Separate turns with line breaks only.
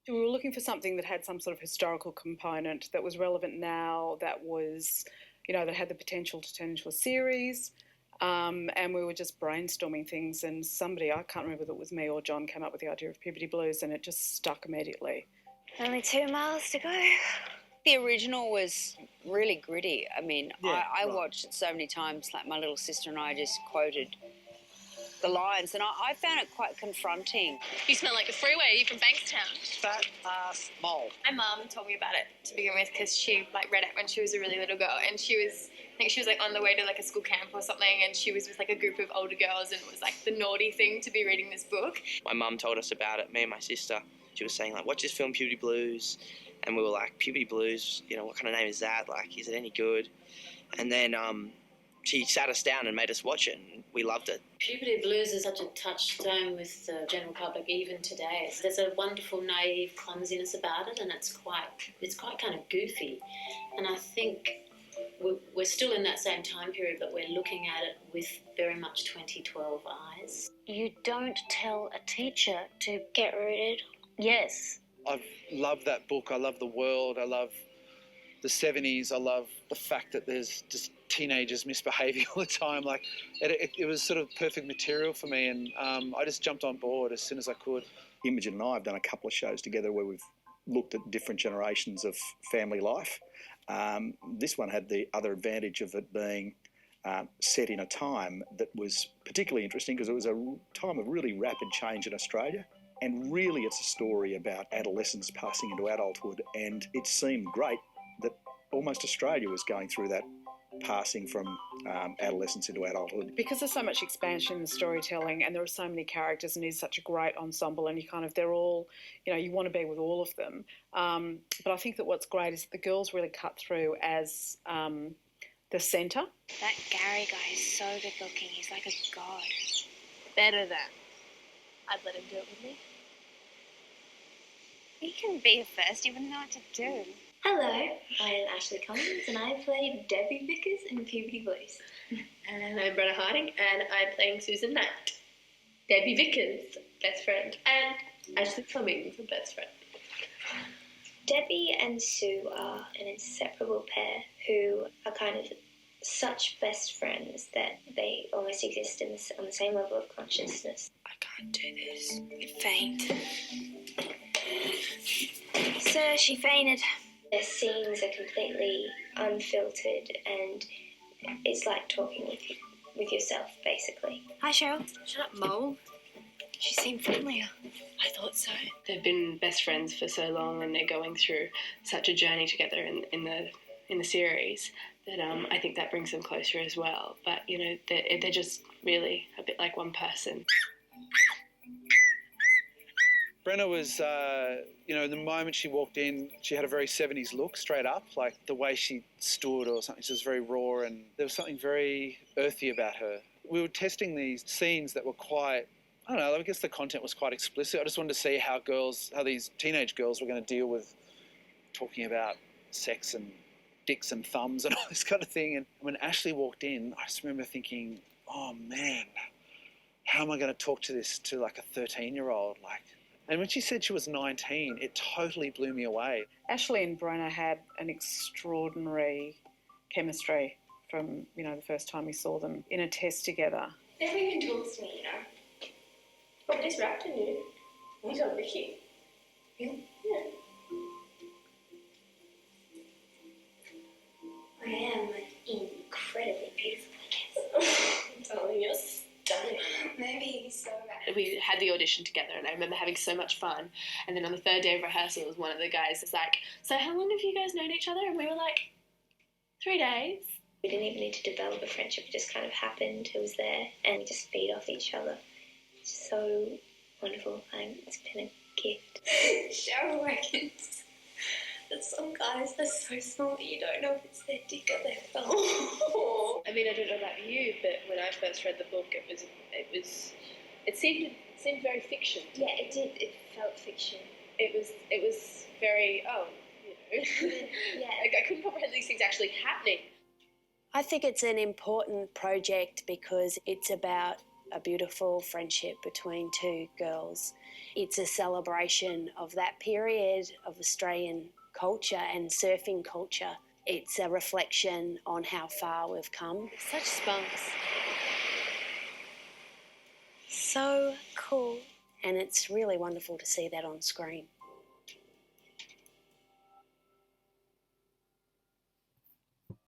We were looking for something that had some sort of historical component that was relevant now, that was, that had the potential to turn into a series. And we were just brainstorming things, and somebody, I can't remember whether it was me or John, came up with the idea of Puberty Blues, and it just stuck immediately.
Only 2 miles to go. The original was really gritty. I mean, yeah, I watched it so many times, like my little sister and I just quoted the lines, and I found it quite confronting.
You smell like the freeway. Are you from Bankstown?
Fat ass mole.
My mum told me about it to begin with because she read it when she was a really little girl, and I think she was on the way to a school camp or something, and she was with a group of older girls, and it was the naughty thing to be reading this book.
My mum told us about it, me and my sister. She was saying watch this film Puberty Blues, and we were like, Puberty Blues, what kind of name is that? Is it any good? And then she sat us down and made us watch it, and we loved it.
Puberty Blues is such a touchstone with the general public even today. There's a wonderful naive clumsiness about it, and it's quite kind of goofy. And I think we're still in that same time period, but we're looking at it with very much 2012 eyes.
You don't tell a teacher to get rooted. Yes.
I've loved that book. I love the world. I love the 70s. I love the fact that there's just teenagers misbehaving all the time. It was sort of perfect material for me, and I just jumped on board as soon as I could.
Imogen and I have done a couple of shows together where we've looked at different generations of family life. This one had the other advantage of it being set in a time that was particularly interesting because it was a time of really rapid change in Australia. And really it's a story about adolescence passing into adulthood, and it seemed great that almost Australia was going through that passing from adolescence into adulthood.
Because there's so much expansion in the storytelling, and there are so many characters, and it's such a great ensemble, and they're all, you want to be with all of them. But I think that what's great is that the girls really cut through as the centre.
That Gary guy is so good looking. He's like a god.
Better than. I'd let him do it with me.
He can be a first. You wouldn't know what to do.
Hello, I am Ashley Collins, and I played Debbie Vickers in Puberty Blues.
And I'm Brenna Harding, and I'm playing Susan Knight. Debbie Vickers, best friend, and Ashley Cummings, the best friend.
Debbie and Sue are an inseparable pair who are kind of such best friends that they almost exist on the same level of consciousness.
I can't do this. It faint.
Sir, she fainted. Their scenes are completely unfiltered, and it's like talking with yourself, basically.
Hi, Cheryl. Shut up, Mole. She seemed friendlier.
I thought so. They've been best friends for so long, and they're going through such a journey together in the series that I think that brings them closer as well. But they're just really a bit like one person.
Brenna was, the moment she walked in, she had a very 70s look straight up, like the way she stood or something. She was very raw, and there was something very earthy about her. We were testing these scenes that were quite, I guess the content was quite explicit. I just wanted to see how these teenage girls were going to deal with talking about sex and dicks and thumbs and all this kind of thing. And when Ashley walked in, I just remember thinking, oh man, how am I going to talk to a 13-year-old? And when she said she was 19, it totally blew me away.
Ashley and Brenna had an extraordinary chemistry from, the first time we saw them in a test together.
Never even talks to me,
Oh, but he's wrapped in you. He's on Ricky.
Really? Yeah. I am incredibly beautiful, I guess.
I'm telling you, stunning.
Maybe he's so bad.
We had the audition together, and I remember having so much fun. And then on the third day of rehearsals, one of the guys was like, so how long have you guys known each other? And we were like, 3 days.
We didn't even need to develop a friendship. It just kind of happened. It was there, and we just feed off each other. It's so wonderful. It's been a gift.
Cheryl reckons that some guys are so small that you don't know if it's their dick or their thumb. I mean, I don't know about you, but when I first read the book, it seemed very fiction.
Yeah, it did. It felt fiction.
It was very
Yeah.
I couldn't comprehend these things actually happening.
I think it's an important project because it's about
a beautiful friendship between two girls. It's a celebration of that period of Australian culture and surfing culture. It's a reflection on how far we've come.
Such spunks.
So cool. And it's really wonderful to see that on screen.